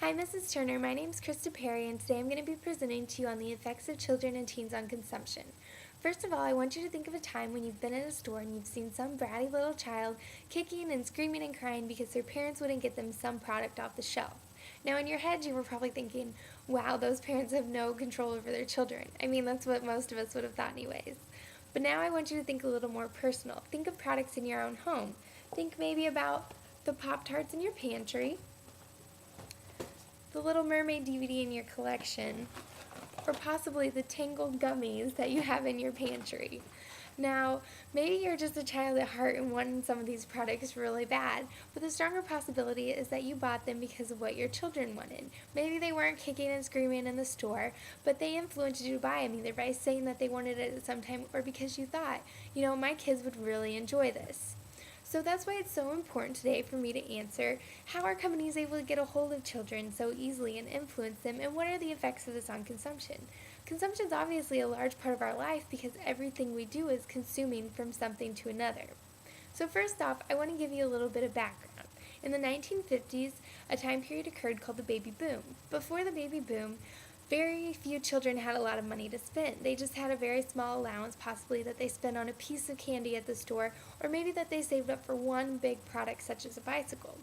Hi, Mrs. Turner. My name is Christa Perry, and today I'm going to be presenting to you on the effects of children and teens on consumption. First of all, I want you to think of a time when you've been in a store and you've seen some bratty little child kicking and screaming and crying because their parents wouldn't get them some product off the shelf. Now, in your head, you were probably thinking, wow, those parents have no control over their children. I mean, that's what most of us would have thought, anyways. But now I want you to think a little more personal. Think of products in your own home. Think maybe about the Pop-Tarts in your pantry, the Little Mermaid DVD in your collection, or possibly the Tangled gummies that you have in your pantry. Now, maybe you're just a child at heart and wanted some of these products really bad, but the stronger possibility is that you bought them because of what your children wanted. Maybe they weren't kicking and screaming in the store, but they influenced you to buy them either by saying that they wanted it at some time or because you thought, my kids would really enjoy this. So that's why it's so important today for me to answer, how are companies able to get a hold of children so easily and influence them, and what are the effects of this on consumption? Consumption is obviously a large part of our life because everything we do is consuming from something to another. So first off, I want to give you a little bit of background. In the 1950s, a time period occurred called the baby boom. Before the baby boom, very few children had a lot of money to spend. They just had a very small allowance, possibly that they spent on a piece of candy at the store, or maybe that they saved up for one big product such as a bicycle.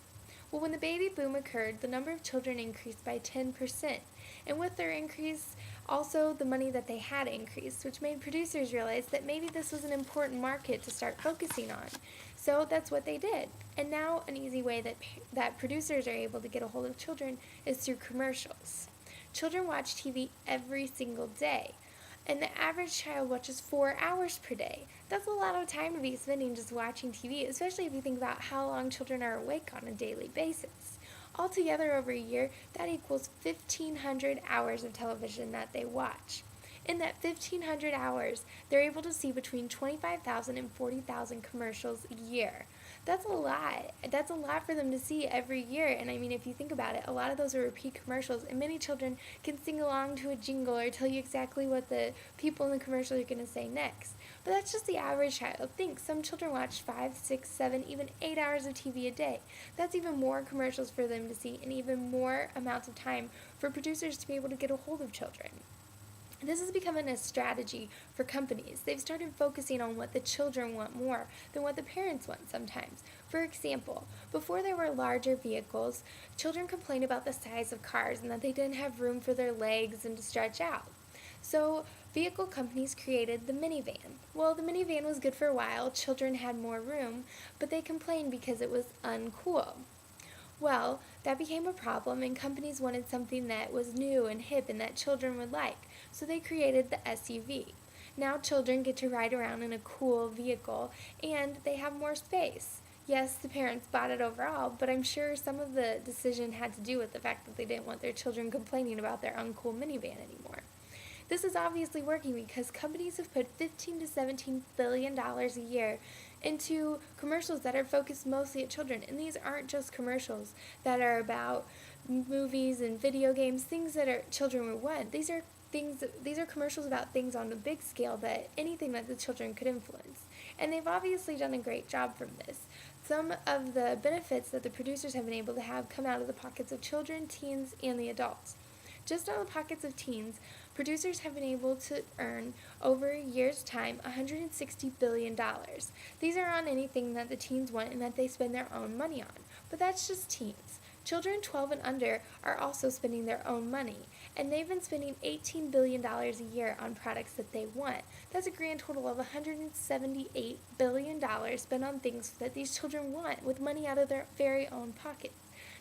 Well, when the baby boom occurred, the number of children increased by 10%. And with their increase, also the money that they had increased, which made producers realize that maybe this was an important market to start focusing on. So that's what they did. And now an easy way that producers are able to get a hold of children is through commercials. Children watch TV every single day, and the average child watches 4 hours per day. That's a lot of time to be spending just watching TV, especially if you think about how long children are awake on a daily basis. Altogether over a year, that equals 1,500 hours of television that they watch. In that 1,500 hours, they're able to see between 25,000 and 40,000 commercials a year. That's a lot. That's a lot for them to see every year. And I mean, if you think about it, a lot of those are repeat commercials, and many children can sing along to a jingle or tell you exactly what the people in the commercial are going to say next. But that's just the average child. Think, some children watch 5, 6, 7, even 8 hours of TV a day. That's even more commercials for them to see and even more amounts of time for producers to be able to get a hold of children. This is becoming a strategy for companies. They've started focusing on what the children want more than what the parents want sometimes. For example, before there were larger vehicles, children complained about the size of cars and that they didn't have room for their legs and to stretch out. So vehicle companies created the minivan. Well, the minivan was good for a while. Children had more room, but they complained because it was uncool. Well, that became a problem, and companies wanted something that was new and hip and that children would like, so they created the SUV. Now children get to ride around in a cool vehicle, and they have more space. Yes, the parents bought it overall, but I'm sure some of the decision had to do with the fact that they didn't want their children complaining about their uncool minivan anymore. This is obviously working because companies have put $15 to $17 billion a year into commercials that are focused mostly at children. And these aren't just commercials that are about movies and video games, things that children would want. These are commercials about things on a big scale, that anything that the children could influence. And they've obviously done a great job from this. Some of the benefits that the producers have been able to have come out of the pockets of children, teens, and the adults. Just on the pockets of teens, producers have been able to earn, over a year's time, $160 billion. These are on anything that the teens want and that they spend their own money on. But that's just teens. Children 12 and under are also spending their own money, and they've been spending $18 billion a year on products that they want. That's a grand total of $178 billion spent on things that these children want with money out of their very own pockets.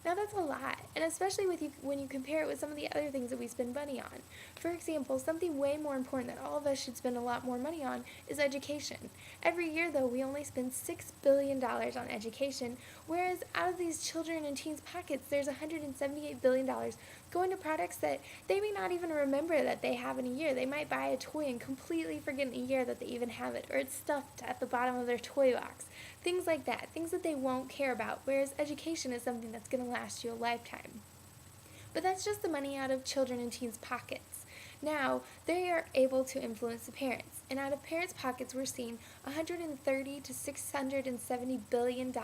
Now that's a lot, and especially when you compare it with some of the other things that we spend money on. For example, something way more important that all of us should spend a lot more money on is education. Every year, though, we only spend $6 billion on education, whereas out of these children and teens' pockets, there's $178 billion going to products that they may not even remember that they have in a year. They might buy a toy and completely forget in a year that they even have it, or it's stuffed at the bottom of their toy box. Things like that, things that they won't care about, whereas education is something that's going to last you a lifetime. But that's just the money out of children and teens' pockets. Now, they are able to influence the parents. And out of parents' pockets, we're seeing $130 to $670 billion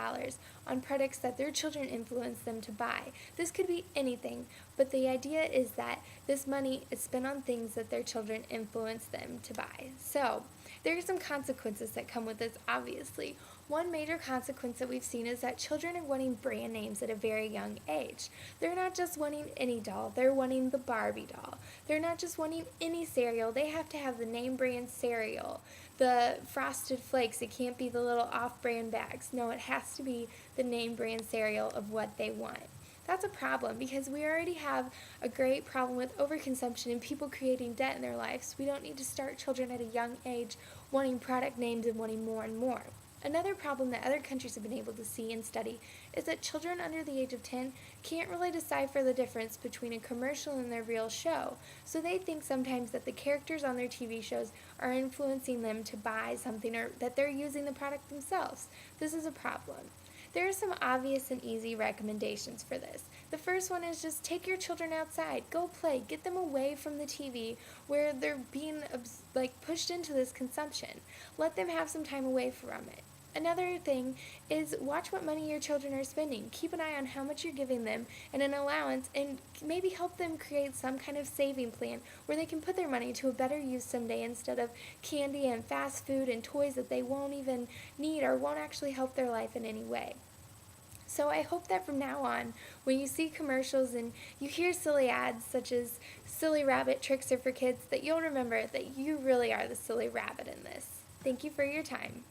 on products that their children influence them to buy. This could be anything, but the idea is that this money is spent on things that their children influence them to buy. So, there are some consequences that come with this, obviously. One major consequence that we've seen is that children are wanting brand names at a very young age. They're not just wanting any doll, they're wanting the Barbie doll. They're not just wanting any cereal, they have to have the name brand cereal. The Frosted Flakes, it can't be the little off-brand bags. No, it has to be the name brand cereal of what they want. That's a problem because we already have a great problem with overconsumption and people creating debt in their lives. We don't need to start children at a young age wanting product names and wanting more and more. Another problem that other countries have been able to see and study is that children under the age of 10 can't really decipher the difference between a commercial and their real show. So they think sometimes that the characters on their TV shows are influencing them to buy something or that they're using the product themselves. This is a problem. There are some obvious and easy recommendations for this. The first one is just take your children outside, go play, get them away from the TV where they're being pushed into this consumption. Let them have some time away from it. Another thing is watch what money your children are spending. Keep an eye on how much you're giving them and an allowance, and maybe help them create some kind of saving plan where they can put their money to a better use someday instead of candy and fast food and toys that they won't even need or won't actually help their life in any way. So I hope that from now on, when you see commercials and you hear silly ads such as silly rabbit tricks are for kids, that you'll remember that you really are the silly rabbit in this. Thank you for your time.